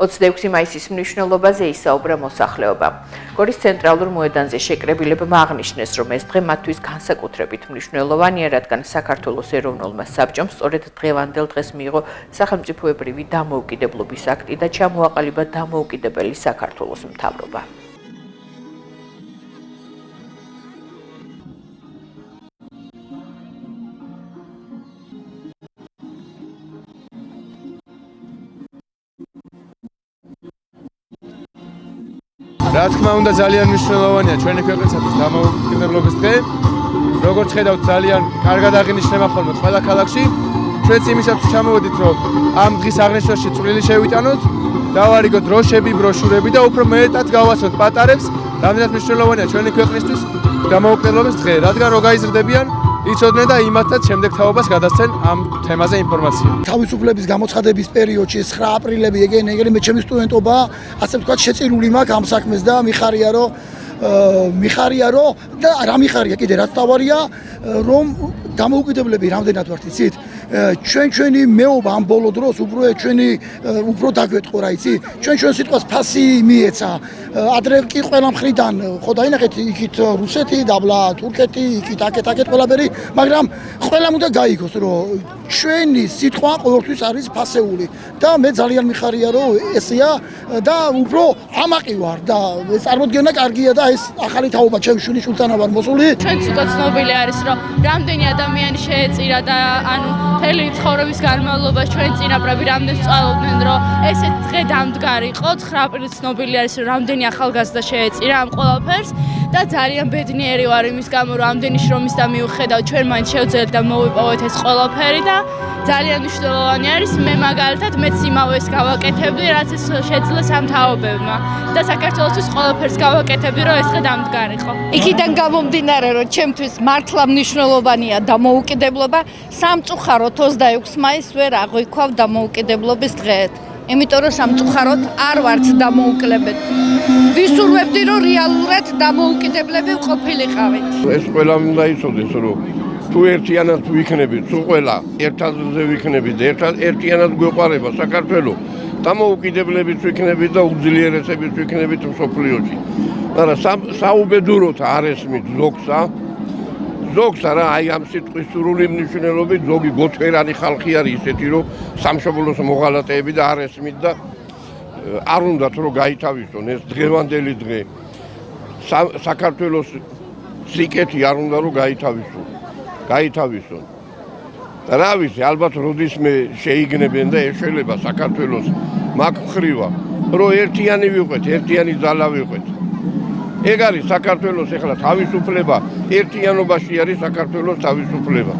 26 მაისის მნიშვნელობაზე ისაუბრა მოსახლეობამ. გორის ცენტრალურ მოედანზე შეკრებილებმა აღნიშნეს, რომ ეს დღე მათთვის განსაკუთრებით მნიშვნელოვანია, რადგან საქართველოს ეროვნულმა საბჭომ სწორედ დღევანდელ დღეს მიიღო სახელმწიფოებრივი დამოუკიდებლობის აქტი და ჩამოაყალიბა დამოუკიდებელი საქართველოს მთავრობა. რა თქმა უნდა ძალიან მნიშვნელოვანია ჩვენი ქვეყნისათვის დამოუკიდებლობის დღე. როგორც ხედავთ ძალიან კარგად აღინიშნება ხოლმე ყველა ქალაქში. ჩვენც იმისათვის ჩამოვედით, რომ ამ დღის აღნიშვნაში წვლილი შევიტანოთ, დავარიგოთ დროშები, ბროშურები და უფრო მეტად გავაცნოთ პატარებს, რამდენად მნიშვნელოვანია ჩვენი ქვეყნისთვის დამოუკიდებლობის დღე, რადგან რო გაიზრდებიან იცოდნენ და იმათაც შემდეგ თაობას გადასცენ ამ თემაზე ინფორმაცია. თავისუფლების გამოცხადების პერიოდში 9 აპრილები ეგენი მე ჩემი სტუდენტობა, ასე ვთქვათ, შეწირული მაქვს ამ საქმეს და მიხარია რომ და რა მიხარია კიდე რაც თავარია, რომ დამოუკიდებლები რამდენად ვართ იცით? ჩვენი მეობა ამ ბოლო დროს უფრო დაგვეტყო რა იცი? ჩვენ სიტყვას ფასი მიეცა. ადრე კი ყველა მხრიდან ხო დაინახეთ იქით რუსეთი, დაბლა თურქეთი, იქით აკეთ ყველაფერი, მაგრამ ყველამ უნდა გაიგოს, რომ ჩვენი სიტყვა ყოველთვის არის ფასეული და მე ძალიან მიხარია, რომ ესეა და უფრო ამაყი ვარ და წარმოდგენა კარგია და ეს ახალი თაობა ჩემი შვილთანა ვარ მოსული. ჩვენც უკვე ცნობილი არის, რომ რამდენი ადამიანი შეეწირა და ანუ მთელი ცხოვრების განმავლობაში ჩვენ წინაპრები რამდენს წვალობდნენ, რომ ესეთ დღე დამდგარი იყო. 9 აპრილს ცნობილი არის, რომ რამდენი ახალგაზრდა შეეწირა ამ ყველაფერს და ძალიან ბედნიერი ვარ იმის გამო, რომ ამდენი შრომის და მიუხედავად ჩვენ მაინც შევძელით და მოვიპოვეთ ეს ყველაფერი და ძალიან მნიშვნელოვანი არის. მე მაგალითად მეც იმავეს გავაკეთებდი, რაც ეს შეძლეს ამ თაობებმა და საქართველოსთვის ყველაფერს გავაკეთებდი, რომ ეს დღე დამდგარიყო. იქიდან გამომდინარე, რომ ჩემთვის მართლა მნიშვნელოვანია დამოუკიდებლობა, სამწუხაროდ 26 მაისს ვერ აღვიქვავ დამოუკიდებლობის დღედ. იმიტომ რომ სამწუხაროდ არ ვართ დამოუკიდებლები. ვისურვებდი, რომ რეალურად დამოუკიდებლები ყოფილიყავით. ეს ყველა უნდა იცოდეს, რომ თუ ერთიანად ვიქნებით, თუ ყველა ერთადზე ვიქნებით, ერთიანად გვეყარება საქართველო, დამოუკიდებლებით ვიქნებით და უძლიერესებით ვიქნებით მსოფლიოში. მაგრამ საუბედუროთ არ ესმით ზოგს რა აი ამ სიტყვის სრული მნიშვნელობით ზოგი გოთვერანი ხალხი არის ისეთი, რომ სამშობლოს მოღალატეები და არ ესმით და არ უნდათ რომ გაითავისონ ეს დღევანდელი დღე. საქართველოს სიკეთი არ უნდა რომ გაითავისონ. რა ვიცი, ალბათ როდისმე შეიგნებენ და ეშველება საქართველოს მაგ ხრივა, რომ ერთიანი ვიყვეთ, ერთიანი ძალა ვიყვეთ. ეგ არის საქართველოს ეხლა თავისუფლება, ერთიანობაში არის საქართველოს თავისუფლება.